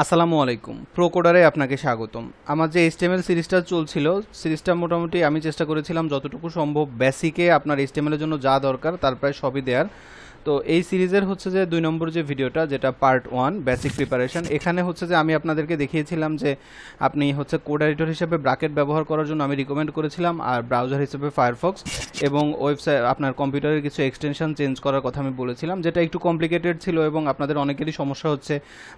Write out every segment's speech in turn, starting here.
আসসালামু আলাইকুম, প্রোকোডারে আপনাকে স্বাগতম। আমার যে এইচটিএমএল সিরিজটা চলছিল, সিরিজটা মোটামুটি আমি চেষ্টা করেছিলাম যতটুকু সম্ভব বেসিকে আপনার এইচটিএমএলের জন্য যা দরকার তার প্রায় সবই দেওয়ার। তো এই সিরিজের হচ্ছে যে 2 নম্বর যে ভিডিওটা, যেটা পার্ট 1 বেসিক প্রিপারেশন, এখানে হচ্ছে যে আমি আপনাদেরকে দেখিয়েছিলাম যে আপনি হচ্ছে কোড এডিটর হিসেবে ব্র্যাকেট ব্যবহার করার জন্য আমি রিকমেন্ড করেছিলাম, আর ব্রাউজার হিসেবে ফায়ারফক্স, এবং ওয়েবসাইট আপনার কম্পিউটারের কিছু এক্সটেনশন চেঞ্জ করার কথা আমি বলেছিলাম, যেটা একটু কমপ্লিকেটেড ছিল এবং আপনাদের অনেকেরই সমস্যা হচ্ছে।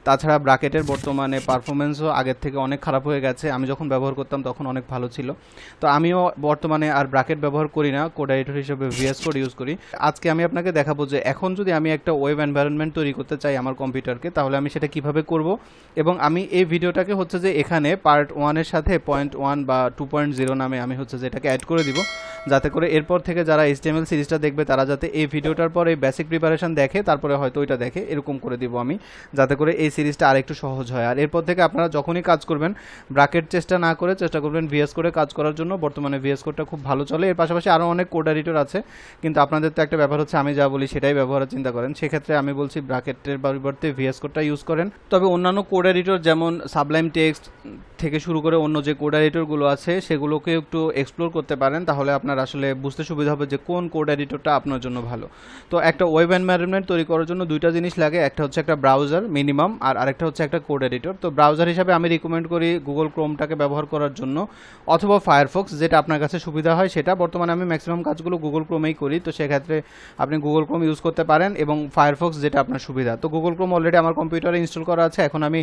তাছাড়া ব্র্যাকেটের বর্তমানে পারফরমেন্সও আগের থেকে অনেক খারাপ হয়ে গেছে। আমি যখন ব্যবহার করতাম তখন অনেক ভালো ছিল। তো আমিও বর্তমানে আর ব্র্যাকেট ব্যবহার করি না, কোড এডিটর হিসেবে ভিএস কোড ইউজ করি। আজকে আমি আপনাকে দেখাবো যে এখন যদি আমি একটা ওয়েব এনভায়রনমেন্ট তৈরি করতে চাই আমার কম্পিউটারকে, তাহলে আমি সেটা কিভাবে করব। এবং আমি এই ভিডিওটাকে হচ্ছে যে এখানে পার্ট 1-এর সাথে 0.1 বা 2.0 নামে আমি হচ্ছে যে এটাকে অ্যাড করে দিব, যাতে করে এরপর থেকে যারা এইচটিএমএল সিরিজটা দেখবে তারা যাতে এই ভিডিওটার পর এই বেসিক প্রিপারেশন দেখে, তারপরে হয়তো ওইটা দেখে, এরকম করে দিব আমি, যাতে করে এই সিরিজটা আরেকটু সহজ হয়। আর এরপর থেকে আপনারা যখনই কাজ করবেন ব্র্যাকেট চেষ্টা না করে চেষ্টা করবেন ভিএস কোডে কাজ করার জন্য। বর্তমানে ভিএস কোডটা খুব ভালো চলে। এর পাশাপাশি আরও অনেক কোড এডিটর আছে, কিন্তু আপনাদের তো একটা ব্যাপার হচ্ছে আমি যা বলি সেটাই ব্যবহারের চিন্তা করেন। সেক্ষেত্রে আমি বলছি ব্র্যাকেটের পরিবর্তে ভিএস কোডটা ইউজ করেন। তবে অন্যান্য কোড এডিটর যেমন সাবলাইম টেক্সট থেকে শুরু করে অন্য যে কোড এডিটরগুলো আছে সেগুলোকে একটু এক্সপ্লোর করতে পারেন, তাহলে আপনার আসলে বুঝতে সুবিধা হবে যে কোন কোড এডিটরটা আপনার জন্য ভালো। তো একটা ওয়েব এনভায়রনমেন্ট তৈরি করার জন্য দুইটা জিনিস লাগে, একটা হচ্ছে একটা ব্রাউজার মিনিমাম, আর আরেকটা হচ্ছে একটা কোড এডিটর। তো ব্রাউজার হিসাবে আমি রিকমেন্ড করি গুগল ক্রোমটাকে ব্যবহার করার জন্য, অথবা ফায়ারফক্স, যেটা আপনার কাছে সুবিধা হয় সেটা। বর্তমানে আমি ম্যাক্সিমাম কাজগুলো গুগল ক্রোমেই করি, তো সেক্ষেত্রে আপনি গুগল ক্রোম ইউজ করতে পারেন, এবং ফায়ারফক্স যেটা আপনার সুবিধা। তো গুগল ক্রোম অলরেডি আমার কম্পিউটারে ইনস্টল করা আছে। এখন আমি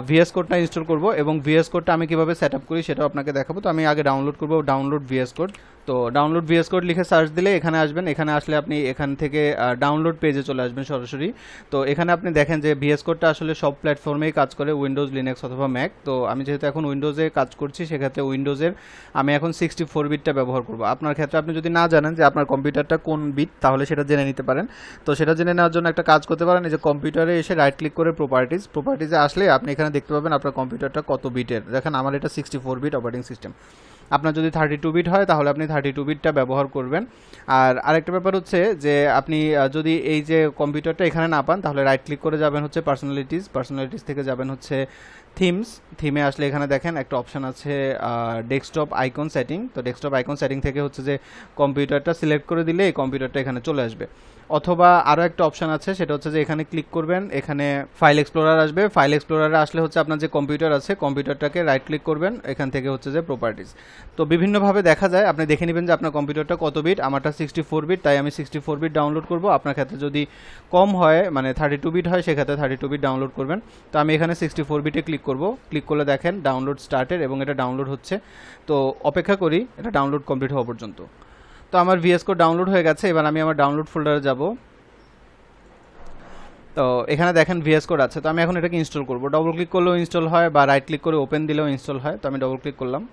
ভিএস কোডটা ইনস্টল করব, এবং ভিএস কোডটা আমি কীভাবে সেট আপ করি সেটাও আপনাকে দেখাবো। তো আমি আগে ডাউনলোড করব, ডাউনলোড ভিএস কোড। তো ডাউনলোড ভিএস কোড লিখে সার্চ দিলে এখানে আসবেন। এখানে আসলে আপনি এখান থেকে ডাউনলোড পেজে চলে আসবেন সরাসরি। তো এখানে আপনি দেখেন যে ভিএস কোডটা আসলে সব প্ল্যাটফর্মেই কাজ করে, উইন্ডোজ, লিনাক্স অথবা ম্যাক। তো আমি যেহেতু এখন উইন্ডোজে কাজ করছি, সেক্ষেত্রে উইন্ডোজের আমি এখন 64 বিটটা ব্যবহার করব। আপনার ক্ষেত্রে আপনি যদি না জানেন যে আপনার কম্পিউটারটা কোন বিট, তাহলে সেটা জেনে নিতে পারেন। তো সেটা জেনে নেওয়ার জন্য একটা কাজ করতে পারেন, এই যে কম্পিউটারে এসে রাইট ক্লিক করে প্রপার্টিজে আসলে আপনি এখানে দেখতে পাবেন আপনার কম্পিউটারটা কত বিটের। দেখেন আমার এটা 64 বিট অপারেটিং সিস্টেম। আপনার যদি 32 বিট হয় তাহলে আপনি 32 বিটটা ব্যবহার করবেন। আর আরেকটা ব্যাপার হচ্ছে যে আপনি যদি এই যে কম্পিউটারটা এখানে না পান, তাহলে রাইট ক্লিক করে যাবেন হচ্ছে পার্সোনালিটিস থেকে যাবেন হচ্ছে থিমে আসলে এখানে দেখেন একটা অপশান আছে ডেস্কটপ আইকন সেটিং। তো ডেস্কটপ আইকন সেটিং থেকে হচ্ছে যে কম্পিউটারটা সিলেক্ট করে দিলে এই কম্পিউটারটা এখানে চলে আসবে। অথবা আরও একটা অপশান আছে, সেটা হচ্ছে যে এখানে ক্লিক করবেন, এখানে ফাইল এক্সপ্লোরার আসবে। ফাইল এক্সপ্লোরারে আসলে হচ্ছে আপনার যে কম্পিউটার আছে কম্পিউটারটাকে রাইট ক্লিক করবেন, এখান থেকে হচ্ছে যে প্রপার্টিজ। তো বিভিন্নভাবে দেখা যায়, আপনি দেখে নেবেন যে আপনার কম্পিউটারটা কত বিট। আমারটা 64 বিট, তাই আমি 64 বিট ডাউনলোড করব। আপনার ক্ষেত্রে যদি কম হয়, মানে 32 বিট হয়, সেক্ষেত্রে 32 বিট ডাউনলোড করবেন। তো আমি এখানে 64 বিটে ক্লিক করব। ক্লিক করলে দেখেন ডাউনলোড স্টার্টেড, এবং এটা ডাউনলোড হচ্ছে। তো অপেক্ষা করি এটা ডাউনলোড কমপ্লিট হওয়া পর্যন্ত। তো আমার ভিএস কোড ডাউনলোড হয়ে গেছে। এবার আমি আমার ডাউনলোড ফোল্ডারে যাব। তো এখানে দেখেন ভিএস কোড আছে। তো আমি এখন এটাকে ইনস্টল করব। ডবল ক্লিক করলেও ইনস্টল হয়, বা রাইট ক্লিক করে ওপেন দিলেও ইনস্টল হয়। তো আমি ডবল ক্লিক করলাম।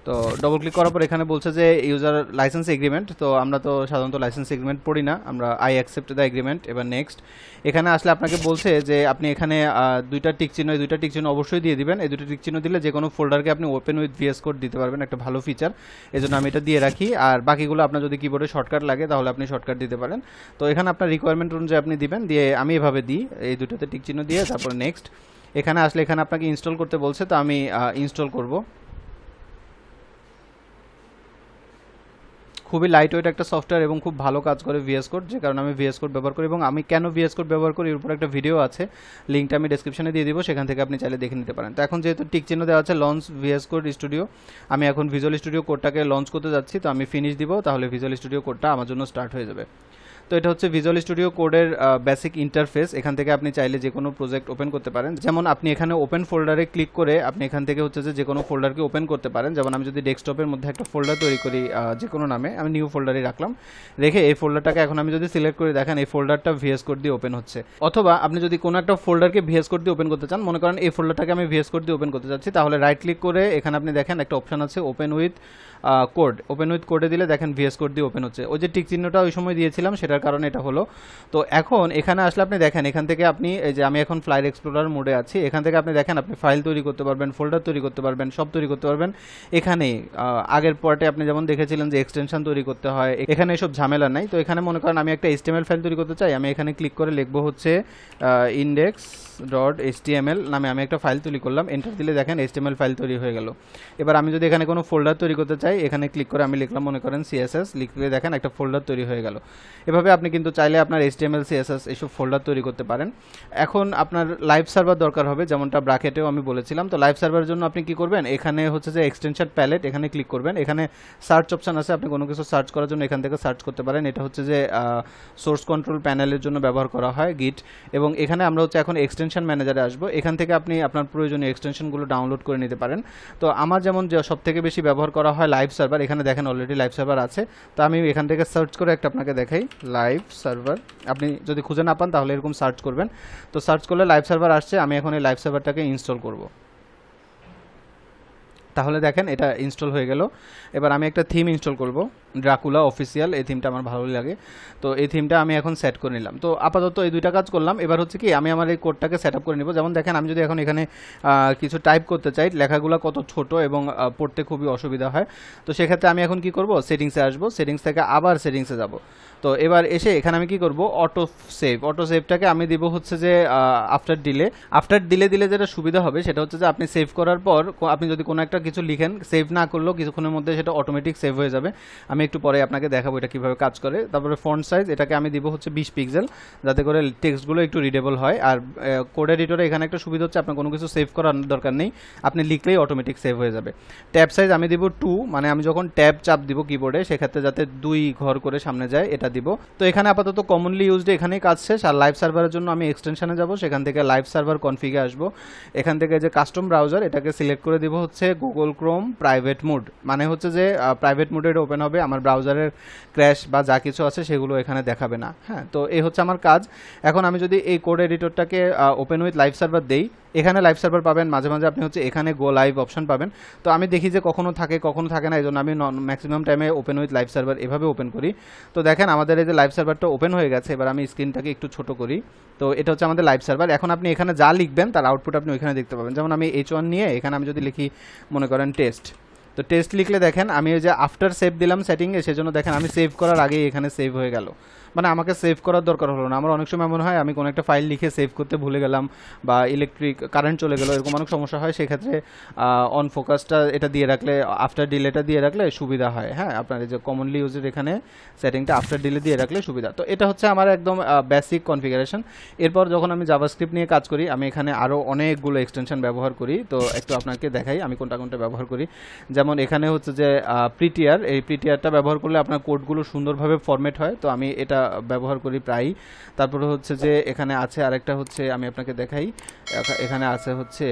তো ডবল ক্লিক করার পর এখানে বলছে যে ইউজার লাইসেন্স এগ্রিমেন্ট। তো আমরা তো সাধারণত লাইসেন্স এগ্রিমেন্ট পড়ি না, আমরা আই অ্যাকসেপ্ট দ্য এগ্রিমেন্ট। এবার নেক্সট। এখানে আসলে আপনাকে বলছে যে আপনি এখানে দুইটা টিক চিহ্ন অবশ্যই দিয়ে দিবেন। এই দুটো টিক চিহ্ন দিলে যে কোনো ফোল্ডারকে আপনি ওপেন উইথ ভিএস কোড দিতে পারবেন, একটা ভালো ফিচার। এই জন্য আমি এটা দিয়ে রাখি। আর বাকিগুলো আপনার যদি কিবোর্ডে শর্টকাট লাগে তাহলে আপনি শর্টকাট দিতে পারেন। তো এখানে আপনার রিকোয়ারমেন্ট অনুযায়ী আপনি দিবেন, দিয়ে আমি এভাবে দিই, এই দুটোতে টিক চিহ্ন দিয়ে তারপর নেক্সট। এখানে আসলে এখানে আপনাকে ইনস্টল করতে বলছে, তো আমি ইনস্টল করব। খুবই লাইট ওয়েট একটা সফটওয়্যার এবং খুব ভালো কাজ করে ভিএস কোড, যে কারণে আমি ভিএস কোড ব্যবহার করি। এবং আমি কেন ভিএস কোড ব্যবহার করি এর উপর একটা ভিডিও আছে, লিঙ্কটা আমি ডেসক্রিপশনে দিয়ে দিব, সেখান থেকে আপনি চাইলে দেখে নিতে পারেন। তো এখন যেহেতু টিক চিহ্ন দেওয়া আছে লঞ্চ ভিএস কোড স্টুডিও, আমি এখন ভিজুয়াল স্টুডিও কোডটাকে লঞ্চ করতে যাচ্ছি। তো আমি ফিনিশ দিব, তাহলে ভিজুয়াল স্টুডিও কোডটা আমার জন্য স্টার্ট হয়ে যাবে। তো এটা হচ্ছে ভিজুয়াল স্টুডিও কোডের বেসিক ইন্টারফেস। এখান থেকে আপনি চাইলে যে কোনো প্রজেক্ট ওপেন করতে পারেন। যেমন আপনি এখানে ওপেন ফোল্ডারে ক্লিক করে আপনি এখান থেকে হচ্ছে যে কোনো ফোল্ডারকে ওপেন করতে পারেন। যেমন আমি যদি ডেস্কটপের মধ্যে একটা ফোল্ডার তৈরি করি যে কোনো নামে, আমি নিউ ফোল্ডারে রাখলাম, রেখে এই ফোল্ডারটাকে এখন আমি যদি সিলেক্ট করে দেখেন এই ফোল্ডারটা ভিএস কোড দিয়ে ওপেন হচ্ছে। অথবা আপনি যদি কোনো একটা ফোল্ডারকে ভিএস কোড দিয়ে ওপেন করতে চান, মনে করেন এই ফোল্ডারটাকে আমি ভিএস কোড দিয়ে ওপেন করতে চাচ্ছি, তাহলে রাইট ক্লিক করে এখানে আপনি দেখেন একটা অপশন আছে open with code. Open with কোডে দিলে দেখেন ভিএস কোড দিয়ে ওপেন হচ্ছে। ওই যে টিক চিহ্নটা ওই সময় দিয়েছিলাম সেটা যেটার কারণে এটা হলো। তো এখন এখানে আসলে আপনি দেখেন এখান থেকে আপনি এই যে আমি এখন ফ্লাইট এক্সপ্লোরার মোডে আছি, এখান থেকে আপনি দেখেন আপনি ফাইল তৈরি করতে পারবেন, ফোল্ডার তৈরি করতে পারবেন, সব তৈরি করতে পারবেন এখানেই। আগের পার্টে আপনি যেমন দেখেছিলেন যে এক্সটেনশন তৈরি করতে হয়, এখানে এসব ঝামেলা নাই। তো এখানে মনে করেন আমি একটা HTML ফাইল তৈরি করতে চাই, আমি এখানে ক্লিক করে লিখবো হচ্ছে index.html নামে আমি একটা ফাইল তৈরি করলাম, এন্টার দিলে দেখেন HTML ফাইল তৈরি হয়ে গেল। এবার আমি যদি এখানে কোনো ফোল্ডার তৈরি করতে চাই, এখানে ক্লিক করে আমি লিখলাম মনে করেন CSS, লিখলে দেখেন একটা ফোল্ডার তৈরি হয়ে গেল। এভাবে আপনি কিন্তু চাইলে আপনার HTML CSS এইসব ফোল্ডার তৈরি করতে পারেন। এখন আপনার লাইভ সার্ভার দরকার হবে, যেমনটা ব্র্যাকেটেও আমি বলেছিলাম। তো লাইভ সার্ভারের জন্য আপনি কি করবেন, এখানে হচ্ছে যে এক্সটেনশন প্যালেট, এখানে ক্লিক করবেন, এখানে সার্চ অপশন আছে, আপনি কোনো কিছু সার্চ করার জন্য এখান থেকে সার্চ করতে পারেন। এটা হচ্ছে যে সোর্স কন্ট্রোল প্যানেলের জন্য ব্যবহার করা হয় গিট। এবং এখানে আমরা হচ্ছে এখন এক্সটেনশন ম্যানেজারে আসবো, এখান থেকে আপনি আপনার প্রয়োজনীয় এক্সটেনশনগুলো ডাউনলোড করে নিতে পারেন। তো আমার যেমন যে সব থেকে বেশি ব্যবহার করা হয় লাইভ সার্ভার, এখানে দেখেন অলরেডি লাইভ সার্ভার আছে। তো আমি এখান থেকে সার্চ করে একটা আপনাকে দেখাই লাইভ সার্ভার, আপনি যদি খুঁজে না পান তাহলে এরকম সার্চ করবেন। তো সার্চ করলে লাইভ সার্ভার আসছে, আমি এখন এই লাইভ সার্ভারটাকে ইনস্টল করব। তাহলে দেখেন এটা ইনস্টল হয়ে গেল। এবার আমি একটা থিম ইনস্টল করব, ড্রাকুলা অফিসিয়াল, এই থিমটা আমার ভালোই লাগে। তো এই থিমটা আমি এখন সেট করে নিলাম। তো আপাতত এই দুইটা কাজ করলাম। এবার হচ্ছে কি আমি আমার এই কোডটাকে সেট আপ করে নিব। যেমন দেখেন আমি যদি এখন এখানে কিছু টাইপ করতে চাই, লেখাগুলো কত ছোট এবং পড়তে খুবই অসুবিধা হয়। তো সেক্ষেত্রে আমি এখন কি করব, সেটিংসে আসব, সেটিংস থেকে আবার সেটিংসে যাব। তো এবার এসে এখানে আমি কি করব, অটো সেভটাকে আমি দিব হচ্ছে যে আফটার দিলে যেটা সুবিধা হবে সেটা হচ্ছে যে আপনি সেভ করার পর আপনি যদি কোনো একটা কিছু লিখেন, সেভ না করলেও কিছুক্ষণের মধ্যে সেটা অটোমেটিক সেভ হয়ে যাবে। আমি একটু পরে আপনাকে দেখাবো এটা কিভাবে কাজ করে। তারপরে ফন্ট সাইজ এটাকে আমি দিব হচ্ছে 20 পিক্সেল, যাতে করে টেক্সটগুলো একটু রিডেবল হয়। আর কোড এডিটরে এখানে একটা সুবিধা হচ্ছে আপনার কোনো কিছু সেভ করার দরকার নেই, আপনি লিখলেই অটোমেটিক সেভ হয়ে যাবে। ট্যাব সাইজ আমি দিব 2, মানে আমি যখন ট্যাব চাপ দিব কিবোর্ডে সেক্ষেত্রে যাতে 2 ঘর করে সামনে যায় এটা দিব। তো এখানে আপাতত কমনলি ইউজড এখানেই কাজ শেষ। আর লাইভ সার্ভারের জন্য আমি এক্সটেনশনে যাব, সেখান থেকে লাইভ সার্ভার কনফিগে আসবো, এখান থেকে যে কাস্টম ব্রাউজার এটাকে সিলেক্ট করে দিব হচ্ছে গুগল ক্রোম প্রাইভেট মোড, মানে হচ্ছে যে প্রাইভেট মোডে এটা ওপেন হবে, আমার ব্রাউজারের ক্র্যাশ বা যা কিছু আছে সেগুলো এখানে দেখাবে না। হ্যাঁ, তো এই হচ্ছে আমার কাজ। এখন আমি যদি এই কোড এডিটরটাকে ওপেন উইথ লাইভ সার্ভার দেই, এখানে লাইভ সার্ভার পাবেন, মাঝে মাঝে আপনি হচ্ছে এখানে গো লাইভ অপশন পাবেন। তো আমি দেখি যে কখনো থাকে কখনো থাকে না, এই জন্য আমি ম্যাক্সিমাম টাইমে ওপেন উইথ লাইভ সার্ভার এভাবে ওপেন করি। তো দেখেন আমাদের এই যে লাইভ সার্ভারটা ওপেন হয়ে গেছে। এবার আমি স্ক্রিনটাকে একটু ছোট করি। তো এটা হচ্ছে আমাদের লাইভ সার্ভার। এখন আপনি এখানে যা লিখবেন তার আউটপুট আপনি ওইখানে দেখতে পাবেন। যেমন আমি H1 নিয়ে এখানে আমি যদি লিখি মনে করেন টেস্ট, তো টেস্ট লিখলে দেখেন আমি ওই যে আফটার সেভ দিলাম সেটিংয়ে, সেজন্য দেখেন আমি সেভ করার আগেই এখানে সেভ হয়ে গেল, মানে আমাকে সেভ করার দরকার হলো না। আমার অনেক সময় মনে হয় আমি কোনো একটা ফাইল লিখে সেভ করতে ভুলে গেলাম বা ইলেকট্রিক কারেন্ট চলে গেল, এরকম অনেক সমস্যা হয়। সেক্ষেত্রে অন ফোকাসটা এটা দিয়ে রাখলে, আফটার ডিলেটা দিয়ে রাখলে সুবিধা হয়। হ্যাঁ, আপনার এই যে কমনলি ইউজের এখানে সেটিংটা আফটার ডিলে দিয়ে রাখলে সুবিধা। তো এটা হচ্ছে আমার একদম বেসিক কনফিগারেশন। এরপর যখন আমি জাভাস্ক্রিপ্ট নিয়ে কাজ করি, আমি এখানে আরও অনেকগুলো এক্সটেনশন ব্যবহার করি। তো একটু আপনাকে দেখাই আমি কোনটা কোনটা ব্যবহার করি। যেমন এখানে হচ্ছে যে প্রিটিয়ার, এই প্রিটিয়ারটা ব্যবহার করলে আপনার কোডগুলো সুন্দরভাবে ফরম্যাট হয়, তো আমি এটা ব্যবহার করি প্রায়ই। তারপরে হচ্ছে যে এখানে আছে আরেকটা হচ্ছে আমি আপনাকে দেখাই, এখানে আছে হচ্ছে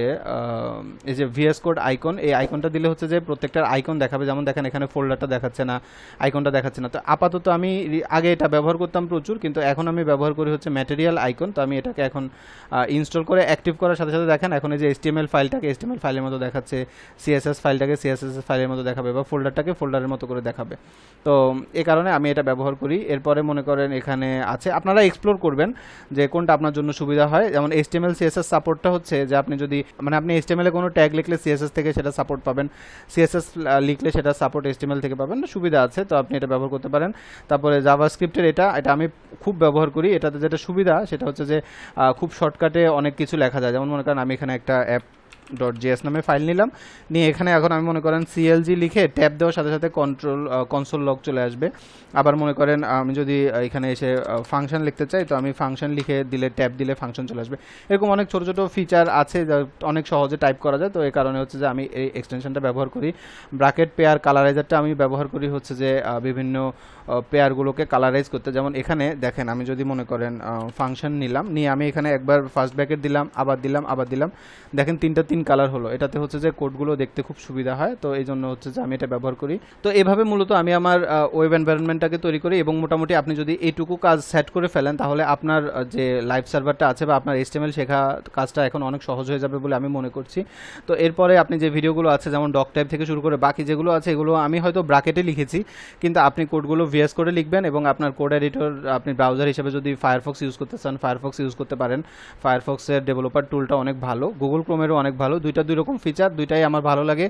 এই যে VS কোড আইকন, এই আইকনটা দিলে হচ্ছে যে প্রত্যেকটার আইকন দেখাবে। যেমন দেখেন এখানে ফোল্ডারটা দেখাচ্ছে না, আইকনটা দেখাচ্ছে না। তো আপাতত আমি আগে এটা ব্যবহার করতাম প্রচুর, কিন্তু এখন আমি ব্যবহার করি হচ্ছে ম্যাটেরিয়াল আইকন। তো আমি এটাকে এখন ইনস্টল করে অ্যাক্টিভ করার সাথে সাথে দেখেন এখন এই যে HTML ফাইলটাকে HTML ফাইলের মতো দেখাচ্ছে, CSS ফাইলটাকে CSS ফাইলের মতো দেখাবে, বা ফোল্ডারটাকে ফোল্ডারের মতো করে দেখাবে। তো এই কারণে আমি এটা ব্যবহার করি। এরপরে মনে করেন এখানে আছে, আপনারা এক্সপ্লোর করবেন যে কোনটা আপনার জন্য সুবিধা হয়। যেমন HTML CSS সাপোর্টটা হচ্ছে যে আপনি যদি মানে আপনি HTML এ কোনো ট্যাগ লিখলে CSS থেকে সেটা সাপোর্ট পাবেন, CSS লিখলে সেটা সাপোর্ট HTML থেকে পাবেন, সুবিধা আছে। তো আপনি এটা ব্যবহার করতে পারেন। তারপরে জাভাস্ক্রিপ্টের এটা আমি খুব ব্যবহার করি। এটাতে যেটা সুবিধা সেটা হচ্ছে যে খুব শর্টকাটে অনেক কিছু লেখা যায়। যেমন মনে করেন আমি এখানে একটা app.js নামে ফাইল নিলাম, নিয়ে এখানে এখন আমি মনে করেন CLG লিখে ট্যাব দেওয়ার সাথে সাথে কনসোল লগ চলে আসবে। আবার মনে করেন আমি যদি এখানে এসে ফাংশন লিখতে চাই, তো আমি ফাংশন লিখে দিলে ট্যাব দিলে ফাংশন চলে আসবে। এরকম অনেক ছোটো ছোটো ফিচার আছে যা অনেক সহজে টাইপ করা যায়। তো এই কারণে হচ্ছে যে আমি এই এক্সটেনশনটা ব্যবহার করি। ব্র্যাকেট পেয়ার কালারাইজারটা আমি ব্যবহার করি হচ্ছে যে বিভিন্ন পেয়ারগুলোকে কালারাইজ করতে। যেমন এখানে দেখেন আমি যদি মনে করেন ফাংশন নিলাম, নিয়ে আমি এখানে একবার ফার্স্ট ব্র্যাকেট দিলাম, আবার দিলাম, দেখেন তিনটা স্কিন কালার হলো, এটাতে হচ্ছে যে কোডগুলো দেখতে খুব সুবিধা হয়, তো এই জন্য হচ্ছে যে আমি এটা ব্যবহার করি। তো এভাবে মূলত আমি আমার ওয়েব এনভায়রনমেন্টটাকে তৈরি করি, এবং মোটামুটি আপনি যদি এইটুকু কাজ সেট করে ফেলেন তাহলে আপনার যে লাইভ সার্ভারটা আছে বা আপনার HTML শেখা কাজটা এখন অনেক সহজ হয়ে যাবে বলে আমি মনে করছি। তো এরপরে আপনি যে ভিডিওগুলো আছে যেমন ডক টাইপ থেকে শুরু করে বাকি যেগুলো আছে এগুলো আমি হয়তো ব্র্যাকেটে লিখেছি, কিন্তু আপনি কোডগুলো ভিএস করে লিখবেন, এবং আপনার কোড এডিটর আপনি ব্রাউজার হিসেবে যদি ফায়ারফক্স ইউজ করতে চান ফায়ারফক্স ইউজ করতে পারেন। ফায়ারফক্সের ডেভেলপার টুলটা অনেক ভালো, গুগল ক্রোমেরও অনেক ভালো, দুইটা দুই রকম ফিচার, দুইটাই আমার ভালো লাগে।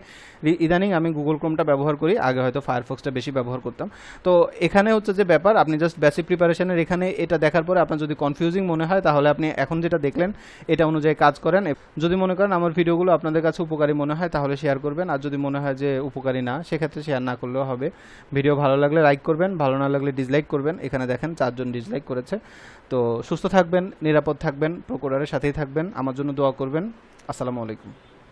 ইদানিং আমি গুগল ক্রোমটা ব্যবহার করি, আগে হয়তো ফায়ারফক্সটা বেশি ব্যবহার করতাম। তো এখানে হচ্ছে যে ব্যাপার, আপনি জাস্ট বেসিক প্রিপারেশনের এখানে এটা দেখার পরে আপনার যদি কনফিউজিং মনে হয় তাহলে আপনি এখন যেটা দেখলেন এটা অনুযায়ী কাজ করেন। যদি মনে করেন আমার ভিডিওগুলো আপনাদের কাছে উপকারী মনে হয় তাহলে শেয়ার করবেন, আর যদি মনে হয় যে উপকারী না সেক্ষেত্রে শেয়ার না করলেও হবে। ভিডিও ভালো লাগলে লাইক করবেন, ভালো না লাগলে ডিসলাইক করবেন। এখানে দেখেন 4 জন ডিসলাইক করেছে। তো সুস্থ থাকবেন, নিরাপদ থাকবেন, প্রোকোডারের সাথেই থাকবেন, আমার জন্য দোয়া করবেন। আসসালামু আলাইকুম।